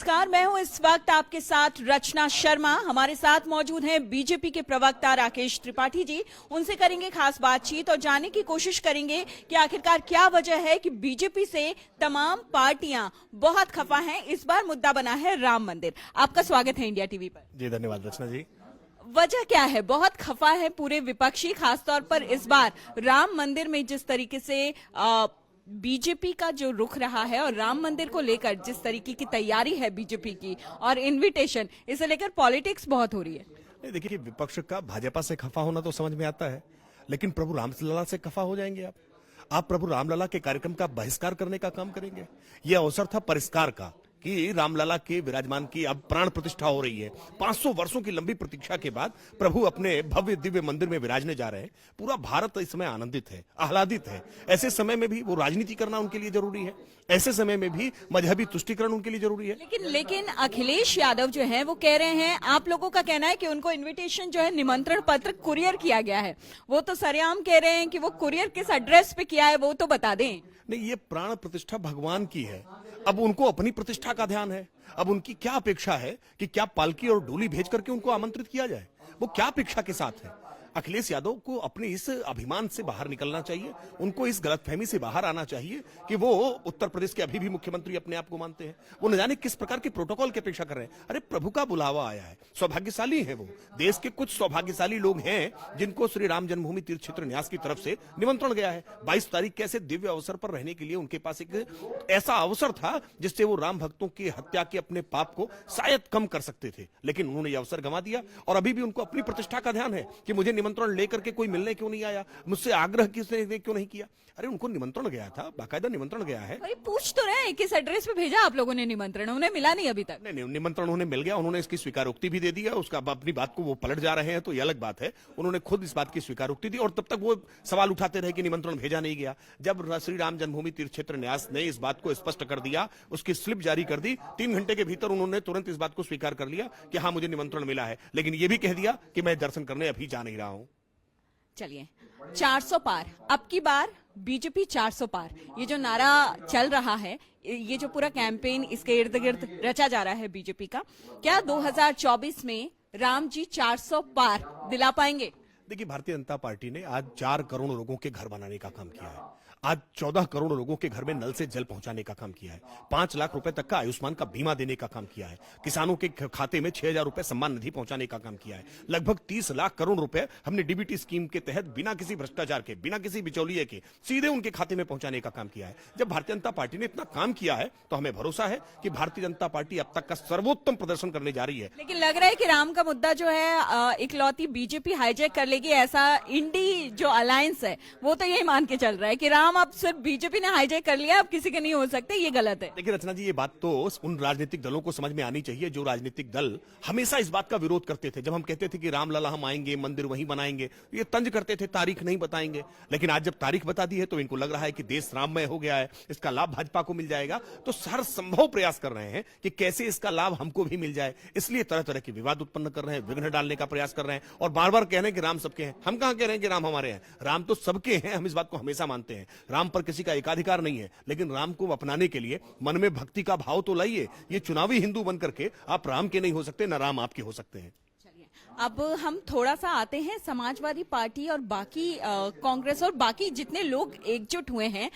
नमस्कार, मैं हूं इस वक्त आपके साथ रचना शर्मा। हमारे साथ मौजूद हैं बीजेपी के प्रवक्ता राकेश त्रिपाठी जी। उनसे करेंगे खास बातचीत और जानने की कोशिश करेंगे कि आखिरकार क्या वजह है कि बीजेपी से तमाम पार्टियां बहुत खफा हैं। इस बार मुद्दा बना है राम मंदिर। आपका स्वागत है इंडिया टीवी पर। जी धन्यवाद रचना जी। वजह क्या है? बहुत खफा है पूरे विपक्षी, खासतौर पर इस बार राम मंदिर में जिस तरीके से बीजेपी का जो रुख रहा है और राम मंदिर को लेकर जिस तरीके की तैयारी है बीजेपी की और इनविटेशन, इसे लेकर पॉलिटिक्स बहुत हो रही है। नहीं देखिए, विपक्ष का भाजपा से खफा होना तो समझ में आता है, लेकिन प्रभु रामलला से खफा हो जाएंगे आप प्रभु रामलला के कार्यक्रम का बहिष्कार करने का काम करेंगे। यह अवसर था परिष्कार का कि रामलला के विराजमान की अब प्राण प्रतिष्ठा हो रही है। 500 वर्षों की लंबी प्रतीक्षा के बाद प्रभु अपने भव्य दिव्य मंदिर में विराजने जा रहे हैं। पूरा भारत इस समय आनंदित है, आह्लादित है। ऐसे समय में भी वो राजनीति करना उनके लिए जरूरी है, ऐसे समय में भी मजहबी तुष्टिकरण उनके लिए जरूरी है। लेकिन अखिलेश यादव जो है वो कह रहे हैं, आप लोगों का कहना है कि उनको इन्विटेशन जो है, निमंत्रण पत्र कुरियर किया गया है। वो तो सरेआम कह रहे हैं कि वो कुरियर किस एड्रेस पे किया है वो तो बता दें। नहीं, ये प्राण प्रतिष्ठा भगवान की है। अब उनको अपनी प्रतिष्ठा का ध्यान है। अब उनकी क्या अपेक्षा है कि क्या पालकी और डोली भेज करके उनको आमंत्रित किया जाए? वो क्या अपेक्षा के साथ है? अखिलेश यादव को अपने इस अभिमान से बाहर निकलना चाहिए। उनको इस गलतफहमी से बाहर आना चाहिए कि वो उत्तर प्रदेश के अभी भी मुख्यमंत्री अपने आप को मानते हैं। वो न जाने किस प्रकार के प्रोटोकॉल की अपेक्षा कर रहे हैं। अरे प्रभु का बुलावा आया है, सौभाग्यशाली है वो। देश के कुछ सौभाग्यशाली लोग हैं जिनको श्री राम जन्मभूमि तीर्थ क्षेत्र न्यास की तरफ से निमंत्रण गया है। 22 तारीख के ऐसे दिव्य अवसर पर रहने के लिए उनके पास एक ऐसा अवसर था जिससे वो राम भक्तों की हत्या के अपने पाप को शायद कम कर सकते थे, लेकिन उन्होंने यह अवसर गंवा दिया। और अभी भी उनको अपनी प्रतिष्ठा का ध्यान है कि मुझे निमंत्रण लेकर के कोई मिलने क्यों नहीं आया, मुझसे आग्रह किसने क्यों नहीं किया। अरे उनको निमंत्रण गया था, बाकायदा निमंत्रण गया है। अरे पूछ तो रहे हैं किस एड्रेस पे भेजा आप लोगों ने निमंत्रण, उन्हें मिला नहीं अभी तक। नहीं, निमंत्रण उन्हें मिल गया, उन्होंने इसकी स्वीकारोक्ति भी दे दी है। उसका अपनी बात को वो पलट जा रहे हैं तो ये अलग बात है। उन्होंने खुद इस बात की स्वीकारोक्ति दी और तब तक वो सवाल उठाते रहे कि निमंत्रण भेजा नहीं गया। जब श्री राम जन्मभूमि तीर्थ क्षेत्र न्यास ने इस बात को स्पष्ट कर दिया, उसकी स्लिप जारी कर दी, 3 घंटे के भीतर उन्होंने तुरंत इस बात को स्वीकार कर लिया कि हाँ मुझे निमंत्रण मिला है, लेकिन ये भी कह दिया कि मैं दर्शन करने अभी जा नहीं रहा हूं। चलिए, 400 पार, अब की बार बीजेपी 400 पार, ये जो नारा चल रहा है, ये जो पूरा कैंपेन इसके इर्द गिर्द रचा जा रहा है बीजेपी का, क्या 2024 में राम जी 400 पार दिला पाएंगे? देखिए, भारतीय जनता पार्टी ने आज 4 करोड़ लोगों के घर बनाने का काम किया है। आज 14 करोड़ लोगों के घर में नल से जल पहुंचाने का काम किया है। 5 लाख रुपए तक का आयुष्मान का बीमा देने का काम किया है। किसानों के खाते में 6,000 रुपए सम्मान निधि पहुंचाने का काम किया है। लगभग 30 लाख करोड़ रुपए हमने डीबीटी स्कीम के तहत बिना किसी भ्रष्टाचार के, बिना किसी बिचौलिए के सीधे उनके खाते में पहुंचाने का काम किया है। जब भारतीय जनता पार्टी ने इतना काम किया है तो हमें भरोसा है कि भारतीय जनता पार्टी अब तक का सर्वोत्तम प्रदर्शन करने जा रही है। लेकिन लग रहा है कि राम का मुद्दा जो है इकलौती बीजेपी हाईजैक कर लेगी, ऐसा इंडी जो अलायंस है वो तो यही मान के चल रहा है कि राम अब सिर्फ बीजेपी ने हाईजैक कर लिया, अब किसी के नहीं हो सकते। ये गलत है। देखिए रचना जी, ये बात तो उन राजनीतिक दलों को समझ में आनी चाहिए जो राजनीतिक दल हमेशा इस बात का विरोध करते थे। जब हम कहते थे कि रामलला हम आएंगे, मंदिर वहीं बनाएंगे, ये तंज करते थे, तारीख नहीं बताएंगे। लेकिन आज जब तारीख बता दी है तो इनको लग रहा है कि देश राममय हो गया है, इसका लाभ भाजपा को मिल जाएगा, तो हर संभव प्रयास कर रहे हैं कि कैसे इसका लाभ हमको भी मिल जाए। इसलिए तरह तरह के विवाद उत्पन्न कर रहे हैं, विघ्न डालने का प्रयास कर रहे हैं और बार बार कह रहे हैं कि राम सबके हैं। हम कहां कह रहे हैं कि राम हमारे हैं? राम तो सबके हैं, हम इस बात को हमेशा मानते हैं। राम पर किसी का एकाधिकार नहीं है, लेकिन राम को अपनाने के लिए मन में भक्ति का भाव तो लाइए। ये चुनावी हिंदू बनकर के आप राम के नहीं हो सकते, न राम आपके हो सकते हैं। अब हम थोड़ा सा आते हैं समाजवादी पार्टी और बाकी कांग्रेस और बाकी जितने लोग एकजुट हुए हैं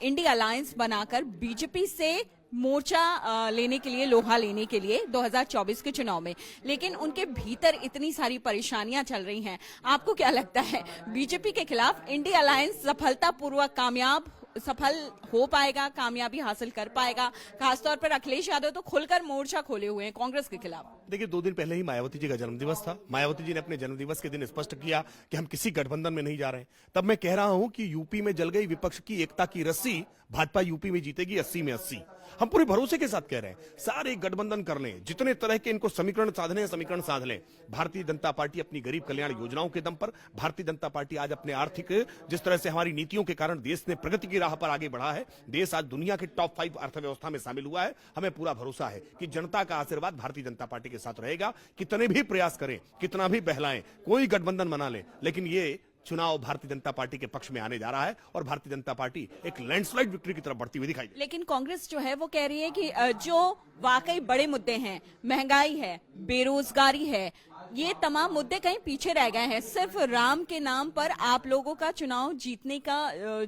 इंडिया अलायंस बनाकर बीजेपी से मोर्चा लेने के लिए, लोहा लेने के लिए 2024 के चुनाव में। लेकिन उनके भीतर इतनी सारी परेशानियां चल रही हैं। आपको क्या लगता है बीजेपी के खिलाफ इंडिया अलायंस सफलतापूर्वक सफल हो पाएगा, कामयाबी हासिल कर पाएगा? खासतौर पर अखिलेश यादव तो खुलकर मोर्चा खोले हुए हैं कांग्रेस के खिलाफ। देखिए, 2 दिन पहले ही मायावती जी का जन्मदिवस था। मायावती जी ने अपने जन्मदिवस के दिन स्पष्ट किया कि हम किसी गठबंधन में नहीं जा रहे हैं। तब मैं कह रहा हूं कि यूपी में जल गई विपक्ष की एकता की रस्सी, भाजपा यूपी में जीतेगी 80 में 80। हम पूरे भरोसे के साथ कह रहे हैं, सारे गठबंधन कर लें, जितने तरह के इनको समीकरण साधने हैं समीकरण साध लें। भारतीय जनता पार्टी अपनी गरीब कल्याण योजनाओं के दम पर, भारतीय जनता पार्टी आज अपने आर्थिक, जिस तरह से हमारी नीतियों के कारण देश ने प्रगति की राह पर आगे बढ़ा है, देश आज दुनिया के टॉप 5 अर्थव्यवस्था में शामिल हुआ है। हमें पूरा भरोसा है कि जनता का आशीर्वाद भारतीय जनता पार्टी के साथ रहेगा। कितने भी प्रयास करें, कितना भी बहलाएं, कोई गठबंधन बना ले, लेकिन ये चुनाव भारतीय जनता पार्टी के पक्ष में आने जा रहा है और भारतीय जनता पार्टी एक लैंडस्लाइड विक्ट्री की तरफ बढ़ती हुई दिखाई दे। लेकिन कांग्रेस जो है वो कह रही है कि जो वाकई बड़े मुद्दे हैं, महंगाई है, बेरोजगारी है, ये तमाम मुद्दे कहीं पीछे रह गए हैं। सिर्फ राम के नाम पर आप लोगों का चुनाव जीतने का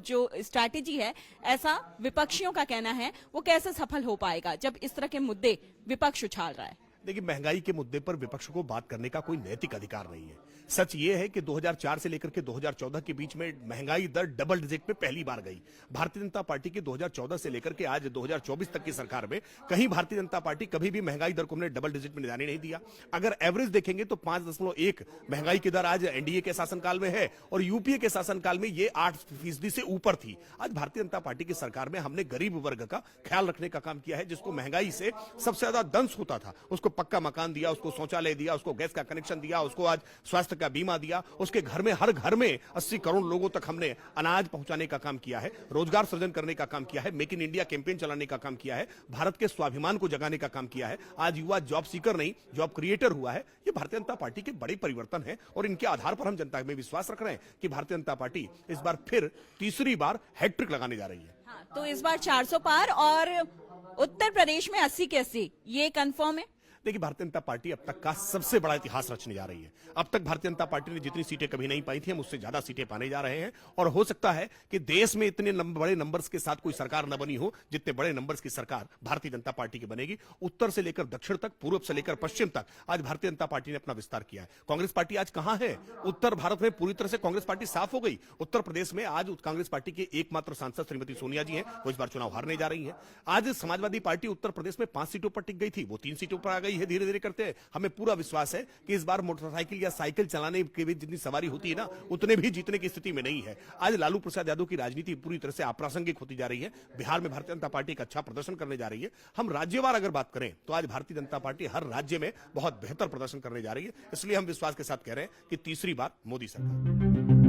जो स्ट्रैटेजी है, ऐसा विपक्षियों का कहना है, वो कैसे सफल हो पाएगा जब इस तरह के मुद्दे विपक्ष उछाल रहा है। देखिए, महंगाई के मुद्दे पर विपक्ष को बात करने का कोई नैतिक अधिकार नहीं है। सच ये है कि 2004 से लेकर के 2014 के बीच में महंगाई दर डबल डिजिट में पहली बार गई। भारतीय जनता पार्टी की 2014 से लेकर के आज 2024 तक की सरकार में कहीं भारतीय जनता पार्टी कभी भी महंगाई दर को हमने डबल डिजिट में जाने नहीं दिया। अगर एवरेज देखेंगे तो 5.1 महंगाई की दर आज एनडीए के शासनकाल में है और यूपीए के शासनकाल में ये 8% से ऊपर थी। आज भारतीय जनता पार्टी की सरकार में हमने गरीब वर्ग का ख्याल रखने का काम किया है, जिसको महंगाई से सबसे ज्यादा दंश होता था। उसको पक्का मकान दिया, उसको शौचालय दिया, उसको गैस का कनेक्शन दिया, उसको आज स्वास्थ्य का बीमा दिया, उसके घर में हर घर में 80 करोड़ लोगों तक हमने अनाज पहुंचाने का काम किया है, रोजगार सृजन करने का काम किया है, मेक इन इंडिया कैंपेन चलाने का काम किया है, भारत के स्वाभिमान को जगाने का काम किया है। आज युवा जॉब सीकर नहीं, जॉब क्रिएटर हुआ है। ये भारतीय जनता पार्टी के बड़े परिवर्तन है और इनके आधार पर हम जनता में विश्वास रख रहे हैं कि भारतीय जनता पार्टी इस बार फिर तीसरी बार हैट्रिक लगाने जा रही है। हाँ, तो इस बार 400 पार और उत्तर प्रदेश में 80 के 80, ये कंफर्म है। देखिए, भारतीय जनता पार्टी अब तक का सबसे बड़ा इतिहास रचने जा रही है। अब तक भारतीय जनता पार्टी ने जितनी सीटें कभी नहीं पाई थी, हम उससे ज्यादा सीटें पाने जा रहे हैं और हो सकता है कि देश में इतने बड़े नंबर्स के साथ कोई सरकार न बनी हो जितने बड़े नंबर्स की सरकार भारतीय जनता पार्टी की बनेगी। उत्तर से लेकर दक्षिण तक, पूर्व से लेकर पश्चिम तक आज भारतीय जनता पार्टी ने अपना विस्तार किया है। कांग्रेस पार्टी आज कहां है? उत्तर भारत में पूरी तरह से कांग्रेस पार्टी साफ हो गई। उत्तर प्रदेश में आज कांग्रेस पार्टी के एकमात्र सांसद श्रीमती सोनिया जी हैं, वो इस बार चुनाव हारने जा रही है। आज समाजवादी पार्टी उत्तर प्रदेश में 5 सीटों पर टिक गई थी, वो 3 सीटों पर आ गई है धीरे धीरे करते। हमें पूरा विश्वास है कि इस बार मोटरसाइकिल या साइकिल चलाने के भी जितनी सवारी होती है ना, उतने भी जीतने की स्थिति में नहीं है। आज लालू प्रसाद यादव की राजनीति पूरी तरह से अप्रासंगिक होती जा रही है। बिहार में भारतीय जनता पार्टी एक अच्छा प्रदर्शन करने जा रही है। हम राज्यवार अगर बात करें तो आज भारतीय जनता पार्टी हर राज्य में बहुत बेहतर प्रदर्शन करने जा रही है। इसलिए हम विश्वास के साथ कह रहे हैं कि तीसरी बार मोदी सरकार।